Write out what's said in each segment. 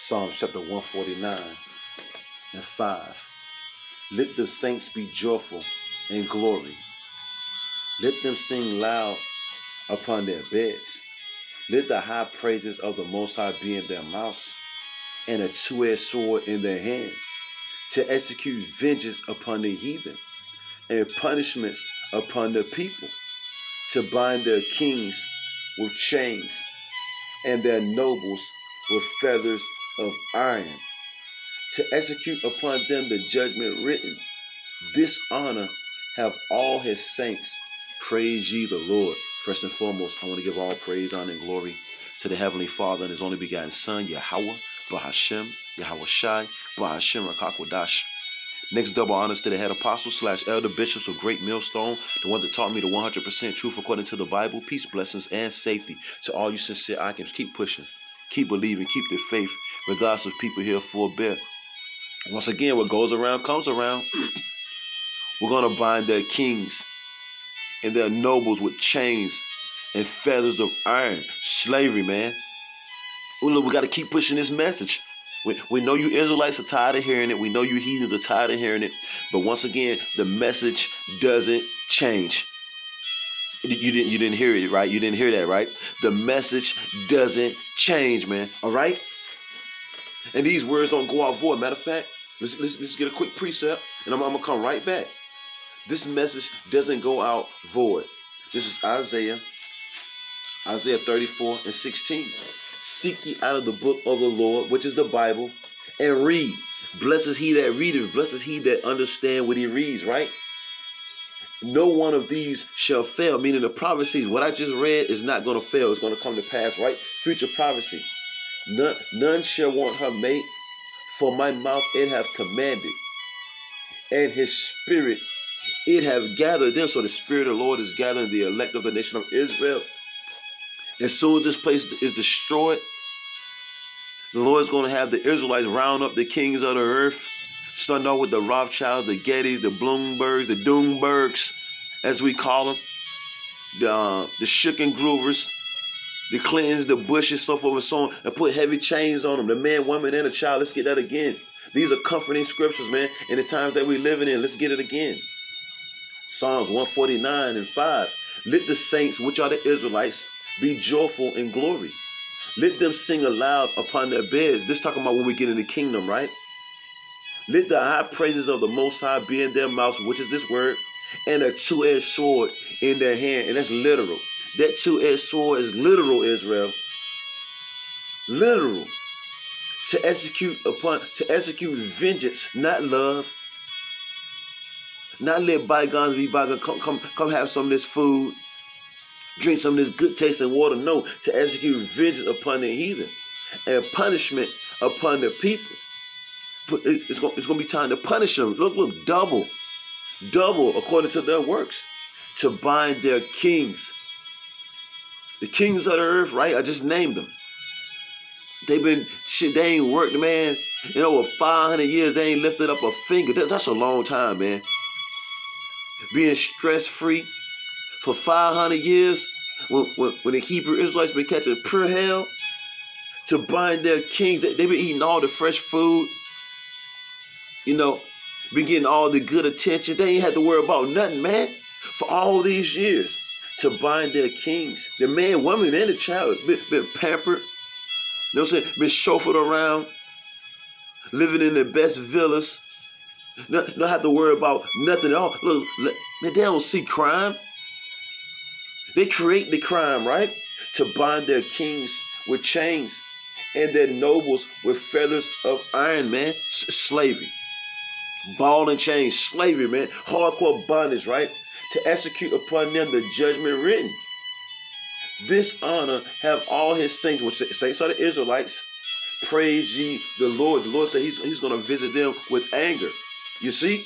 Psalms chapter 149 and 5. Let the saints be joyful in glory. Let them sing loud upon their beds. Let the high praises of the Most High be in their mouths, and a two-edged sword in their hand, to execute vengeance upon the heathen, and punishments upon the people, to bind their kings with chains, and their nobles with feathers of iron, to execute upon them the judgment written. This honor have all his saints. Praise ye the Lord. First and foremost, I want to give all praise, honor, and glory to the Heavenly Father and his only begotten Son, Yahweh, Bahashem, Yahweh Shai, Bahashem Rakakwadash. Next, double honors to the head apostle / elder bishops of Great Millstone, the one that taught me the 100% truth according to the Bible. Peace, blessings, and safety to all you sincere icons. Keep pushing, keep believing, keep the faith, regardless of people here for a bit. Once again, what goes around comes around. We're going to bind their kings and their nobles with chains and feathers of iron. Slavery, man. Ooh, look, we got to keep pushing this message. We know you Israelites are tired of hearing it. We know you heathens are tired of hearing it. But once again, the message doesn't change. You didn't hear it, right? You didn't hear that, right? The message doesn't change, man. All right? And these words don't go out void. Matter of fact, let's get a quick precept, and I'm going to come right back. This message doesn't go out void. This is Isaiah 34 and 16. Seek ye out of the book of the Lord, which is the Bible, and read. Blessed is he that readeth, blessed is he that understand what he reads, right? No one of these shall fail, meaning the prophecies, what I just read is not going to fail. It's going to come to pass, right? Future prophecy. None shall want her mate, for my mouth it hath commanded, and his spirit it have gathered them. So the Spirit of the Lord is gathering the elect of the nation of Israel. As soon as this place is destroyed, the Lord is going to have the Israelites round up the kings of the earth, starting off with the Rothschilds, the Gettys, the Bloombergs, the Doombergs, as we call them, the Schickengroovers, the Clintons, the Bushes, so forth and so on, and put heavy chains on them, the man, woman, and the child. Let's get that again. These are comforting scriptures, man, in the times that we're living in. Let's get it again. Psalms 149 and 5. Let the saints, which are the Israelites, be joyful in glory. Let them sing aloud upon their beds. This talking about when we get in the kingdom, right? Let the high praises of the Most High be in their mouths, which is this word, and a two-edged sword in their hand. And that's literal. That two-edged sword is literal, Israel. Literal. To execute vengeance, not love. Not let bygones be bygones. Come have some of this food. Drink some of this good tasting water. No, to execute vengeance upon the heathen and punishment upon the people. It's going to be time to punish them. Look, double according to their works, to bind their kings. The kings of the earth, right? I just named them. They ain't worked, man. In over 500 years, they ain't lifted up a finger. That's a long time, man. Being stress-free for 500 years, when the Hebrew Israelites been catching pure hell, to bind their kings, they been eating all the fresh food, you know, been getting all the good attention. They ain't had to worry about nothing, man, for all these years. To bind their kings, the man, woman, and the child, been pampered, you know what I'm saying, been chauffeured around, living in the best villas, not have to worry about nothing at all. Look, man, they don't see crime. They create the crime, right? To bind their kings with chains and their nobles with feathers of iron, man. Slavery. Ball and chains. Slavery, man. Hardcore bondage, right? To execute upon them the judgment written. This honor have all his saints, which saints are the Israelites. Praise ye the Lord. The Lord said he's going to visit them with anger. You see?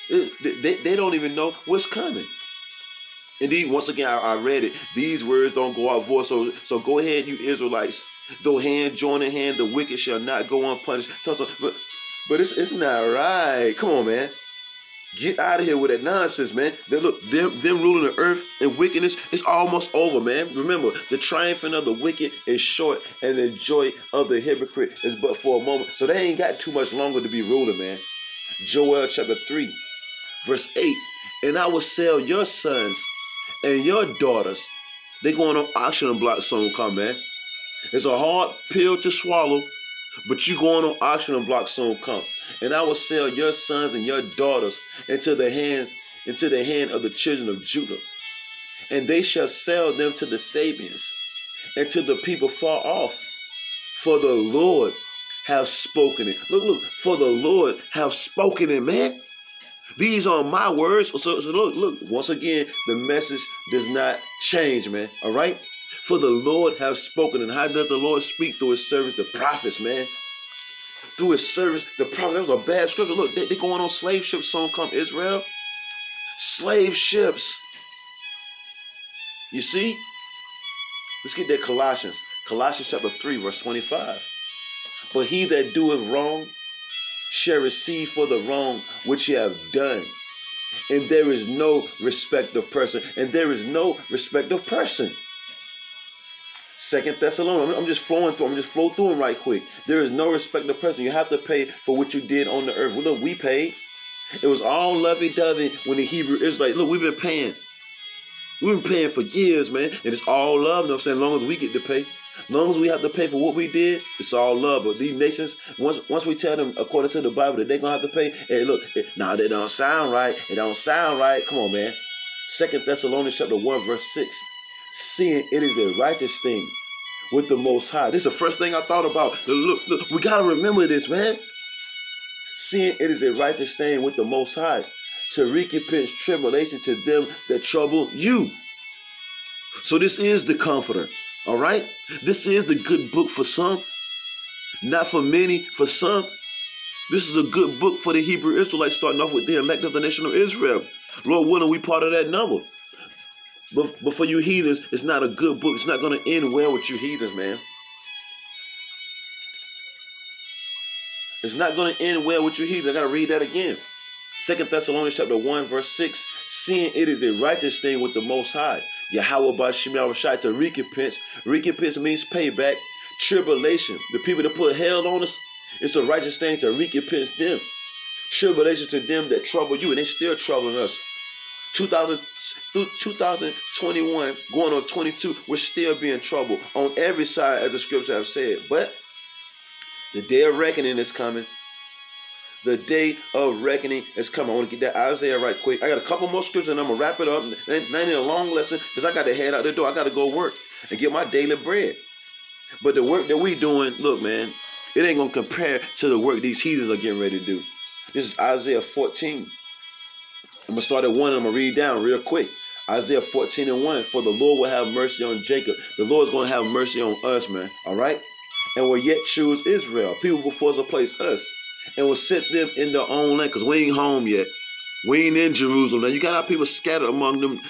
They don't even know what's coming. Indeed, once again, I read it. These words don't go out void. So go ahead, you Israelites. Though hand join in hand, the wicked shall not go unpunished. But it's not right. Come on, man. Get out of here with that nonsense, man. Look, them ruling the earth and wickedness, it's almost over, man. Remember, the triumphing of the wicked is short, and the joy of the hypocrite is but for a moment. So they ain't got too much longer to be ruling, man. Joel chapter 3, verse 8. And I will sell your sons and your daughters. They going on auction block soon come, man. It's a hard pill to swallow, but you going on auction block soon come. And I will sell your sons and your daughters into the hand of the children of Judah. And they shall sell them to the Sabians and to the people far off. For the Lord have spoken it. Look, for the Lord have spoken it, man. These are my words. So look, once again, the message does not change, man. All right? For the Lord have spoken. And how does the Lord speak? Through his servants, the prophets, man. Through his servants, the prophets. That was a bad scripture. Look, they going on slave ships soon come, Israel. Slave ships. You see? Let's get that Colossians. Colossians chapter 3, verse 25. But he that doeth wrong shall receive for the wrong which he have done. And there is no respect of person. And there is no respect of person. 2 Thessalonians, I'm just flowing through. I'm just flow through them right quick. There is no respect of person. You have to pay for what you did on the earth. Well, look, we paid. It was all lovey-dovey when the Hebrew Israelites, look, we've been paying. We've been paying for years, man. And it's all love, you know what I'm saying? As long as we get to pay. As long as we have to pay for what we did, it's all love. But these nations, once we tell them, according to the Bible, that they're going to have to pay, hey, look, nah, that don't sound right. It don't sound right. Come on, man. 2 Thessalonians chapter 1, verse 6. Seeing it is a righteous thing with the Most High. This is the first thing I thought about. Look, we got to remember this, man. Seeing it is a righteous thing with the Most High to recompense tribulation to them that trouble you. So this is the comforter, all right? This is the good book for some, not for many, for some. This is a good book for the Hebrew Israelites, starting off with the elect of the nation of Israel. Lord willing, we part of that number. But for you heathens, it's not a good book. It's not going to end well with you heathens, man. It's not going to end well with you heathens. I got to read that again. 2 Thessalonians chapter 1, verse 6. Seeing it is a righteous thing with the Most High, Yahweh by Shemel Rashai, to recompense. Recompense means payback. Tribulation. The people that put hell on us, it's a righteous thing to recompense them. Tribulation to them that trouble you, and they still troubling us. 2021, going on 22, we're still being troubled on every side, as the scriptures have said. But the day of reckoning is coming. The day of reckoning is coming. I want to get that Isaiah right quick. I got a couple more scriptures and I'm going to wrap it up. And not in a long lesson because I got to head out the door. I got to go work and get my daily bread. But the work that we doing, look, man, it ain't going to compare to the work these heathens are getting ready to do. This is Isaiah 14. I'm going to start at 1 and I'm going to read down real quick. Isaiah 14 and 1. For the Lord will have mercy on Jacob. The Lord's going to have mercy on us, man. All right? And will yet choose Israel. People before us will place us. And will set them in their own land. Because we ain't home yet. We ain't in Jerusalem. Now you got our people scattered among them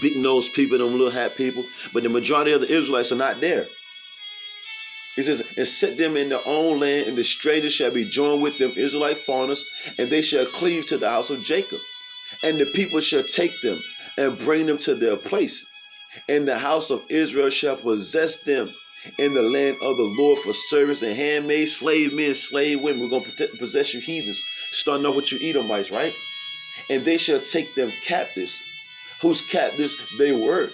big nosed people, them little hat people. But the majority of the Israelites are not there. He says, and set them in their own land, and the strangers shall be joined with them, Israelite foreigners, and they shall cleave to the house of Jacob. And the people shall take them and bring them to their place. And the house of Israel shall possess them in the land of the Lord for servants and handmaids, slave men, slave women. We're going to possess you heathens, starting off with you Edomites, right? And they shall take them captives, whose captives they were.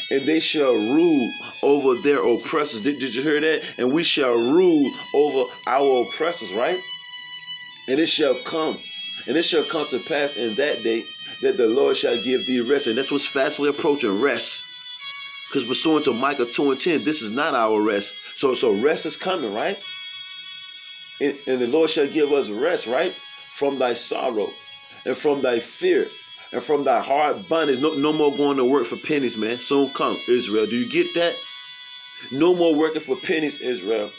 And they shall rule over their oppressors. Did you hear that? And we shall rule over our oppressors, right? And it shall come to pass in that day that the Lord shall give thee rest. And that's what's fastly approaching, rest. Because pursuant to Micah 2 and 10, this is not our rest. So rest is coming, right? And the Lord shall give us rest, right? From thy sorrow and from thy fear. And from thy hard bondage, no more going to work for pennies, man. Soon come, Israel. Do you get that? No more working for pennies, Israel.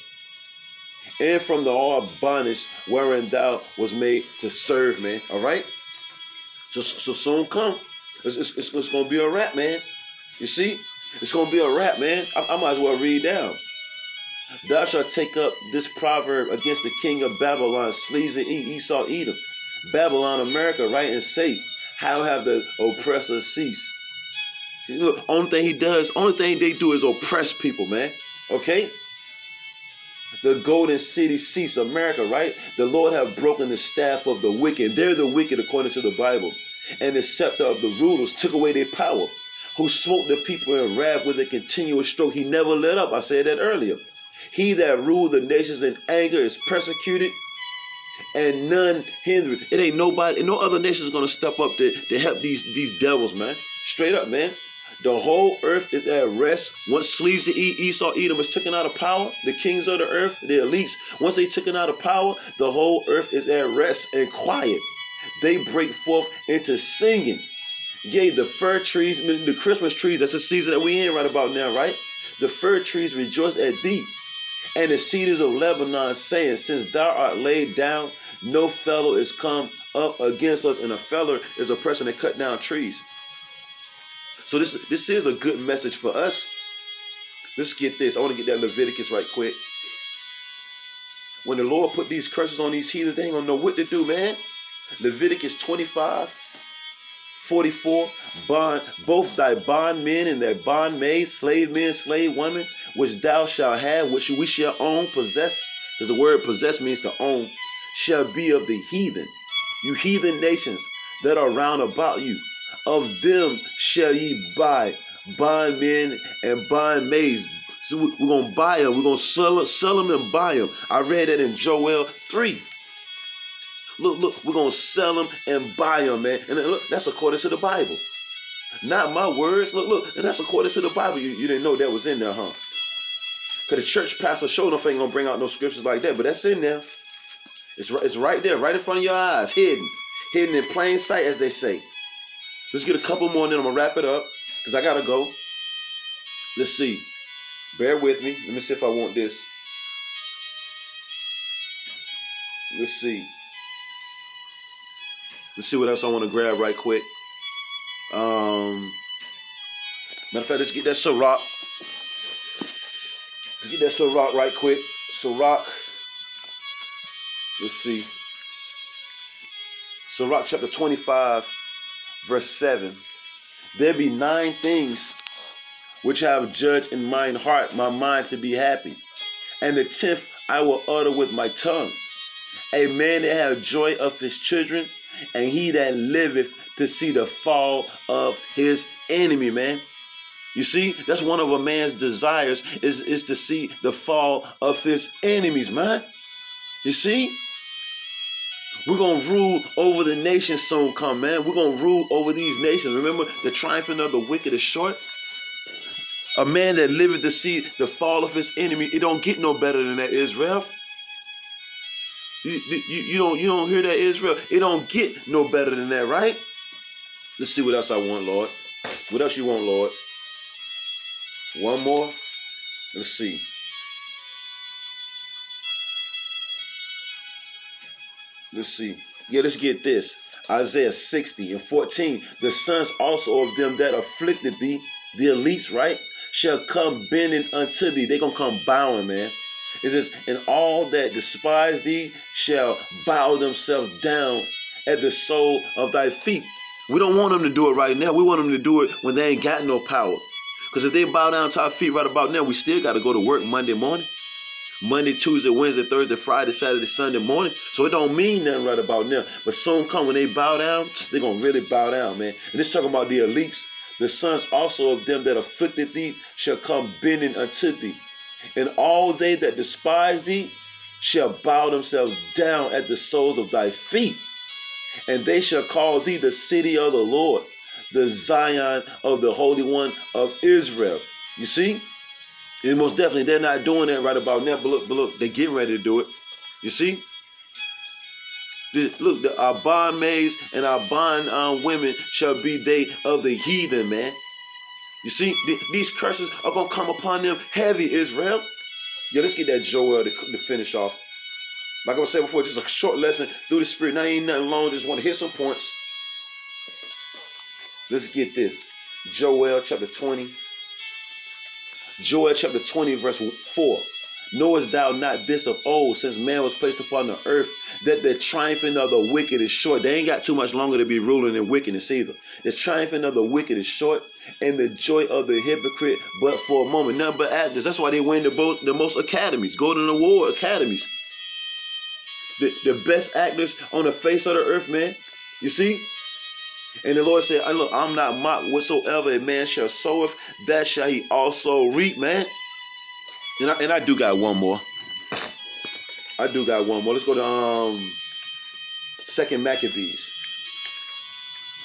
And from the hard bondage wherein thou was made to serve, man. All right? So soon come. It's going to be a wrap, man. You see? It's going to be a wrap, man. I might as well read down. Thou shalt take up this proverb against the king of Babylon, sleaze and eat, Esau, Edom. Babylon, America, right, and say, how have the oppressors ceased? Look, only thing they do is oppress people, man. Okay? The golden city cease, America, right? The Lord have broken the staff of the wicked. They're the wicked according to the Bible. And the scepter of the rulers took away their power. Who smote the people in wrath with a continuous stroke. He never let up. I said that earlier. He that ruled the nations in anger is persecuted, and none hindered. It ain't nobody, no other nation is going to step up to help these devils, man. Straight up, man. The whole earth is at rest. Once sleazy Esau, Edom is taken out of power, the kings of the earth, the elites, once they taken out of power, the whole earth is at rest and quiet. They break forth into singing. Yea, the fir trees, the Christmas trees, that's the season that we in right about now, right? The fir trees rejoice at thee, and the cedars of Lebanon saying, since thou art laid down, no fellow is come up against us. And a fellow is a person that cut down trees. So this is a good message for us. Let's get this. I want to get that Leviticus right quick. When the Lord put these curses on these heathens, they ain't gonna know what to do, man. Leviticus 25:44, both thy bondmen and thy bondmaids, slave men, slave women, which thou shalt have, which we shall own, possess, because the word possess means to own, shall be of the heathen, you heathen nations that are round about you. Of them shall ye buy bondmen and bondmaids. So we're going to buy them. We're going to sell them and buy them. I read that in Joel 3. Look, we're going to sell them and buy them, man. And look, that's according to the Bible. Not my words. Look, and that's according to the Bible. You didn't know that was in there, huh? Because the church pastor sure enough ain't going to bring out no scriptures like that, but that's in there. It's right there, right in front of your eyes, hidden in plain sight, as they say. Let's get a couple more and then I'm going to wrap it up because I got to go. Let's see. Bear with me. Let me see if I want this. Let's see. Let's see what else I want to grab right quick. Matter of fact, let's get that Sirach. Let's get that Sirach right quick. Sirach. Let's see. Sirach chapter 25. Verse 7, there be 9 things which I have judged in mine heart, my mind to be happy. And the 10th I will utter with my tongue. A man that have joy of his children, and he that liveth to see the fall of his enemy, man. You see, that's one of a man's desires is to see the fall of his enemies, man. You see? We're going to rule over the nations soon come, man. We're going to rule over these nations. Remember, the triumphing of the wicked is short. A man that liveth to see the fall of his enemy, it don't get no better than that, Israel. You don't hear that, Israel? It don't get no better than that, right? Let's see what else I want, Lord. What else you want, Lord? One more. Let's see. Let's see. Yeah, let's get this. Isaiah 60:14. The sons also of them that afflicted thee, the elites, right, shall come bending unto thee. They're going to come bowing, man. It says, and all that despise thee shall bow themselves down at the sole of thy feet. We don't want them to do it right now. We want them to do it when they ain't got no power. Because if they bow down to our feet right about now, we still got to go to work Monday morning. Monday, Tuesday, Wednesday, Thursday, Friday, Saturday, Sunday morning. So it don't mean nothing right about now. But soon come when they bow down, they're going to really bow down, man. And it's talking about the elites. The sons also of them that afflicted thee shall come bending unto thee. And all they that despise thee shall bow themselves down at the soles of thy feet. And they shall call thee the city of the Lord, the Zion of the Holy One of Israel. You see? And most definitely, they're not doing that right about now. But look, they're getting ready to do it. You see? Look, our bondmaids and our bond women shall be they of the heathen, man. You see? These curses are going to come upon them heavy, Israel. Yeah, let's get that Joel to finish off. Like I was saying before, just a short lesson through the Spirit. Now ain't nothing long. Just want to hit some points. Let's get this. Joel chapter 20. Joel chapter 20 verse 4. Knowest thou not this of old, since man was placed upon the earth, that the triumphing of the wicked is short? They ain't got too much longer to be ruling in wickedness either. The triumphing of the wicked is short, and the joy of the hypocrite but for a moment. None but actors. That's why they win the most academies, Golden Award academies. The best actors on the face of the earth, man. You see? And the Lord said, look, I'm not mocked. Whatsoever a man shall soweth, that shall he also reap, man. And I do got one more. Let's go to 2 Maccabees.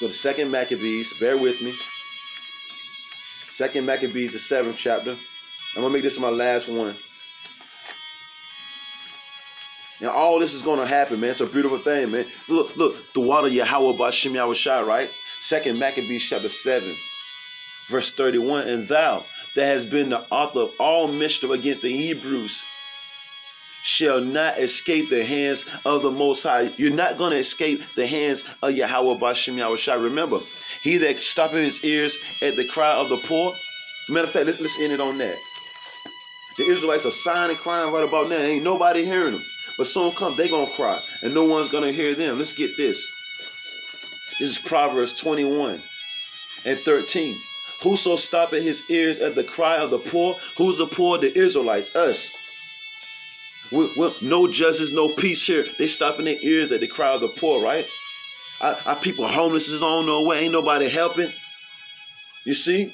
Let's go to 2 Maccabees. Bear with me. 2 Maccabees, the 7th chapter. I'm going to make this my last one. Now, all this is going to happen, man. It's a beautiful thing, man. Look, the water Yahweh B'Shem Yahushai, right? 2 Maccabees chapter 7, verse 31. And thou, that has been the author of all mischief against the Hebrews, shall not escape the hands of the Most High. You're not going to escape the hands of Yahweh B'Shem Yahushai. Remember, he that stoppeth his ears at the cry of the poor. Matter of fact, let's end it on that. The Israelites are sighing and crying right about now. Ain't nobody hearing them. But soon come, they're going to cry, and no one's going to hear them. Let's get this. This is Proverbs 21 and 13. Whoso stoppeth his ears at the cry of the poor. Who's the poor? The Israelites, us. No justice, no peace here. They stopping their ears at the cry of the poor, right? Our people homeless is on their way. Ain't nobody helping. You see?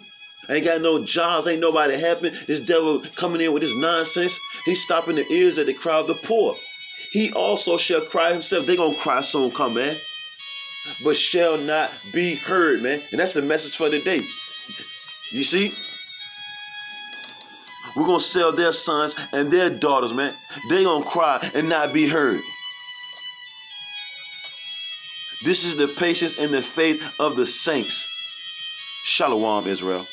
Ain't got no jobs. Ain't nobody helping. This devil coming in with this nonsense. He's stopping the ears at the cry of the poor. He also shall cry himself. They're going to cry soon come, man. But shall not be heard, man. And that's the message for today. You see? We're going to sell their sons and their daughters, man. They're going to cry and not be heard. This is the patience and the faith of the saints. Shalom, Israel.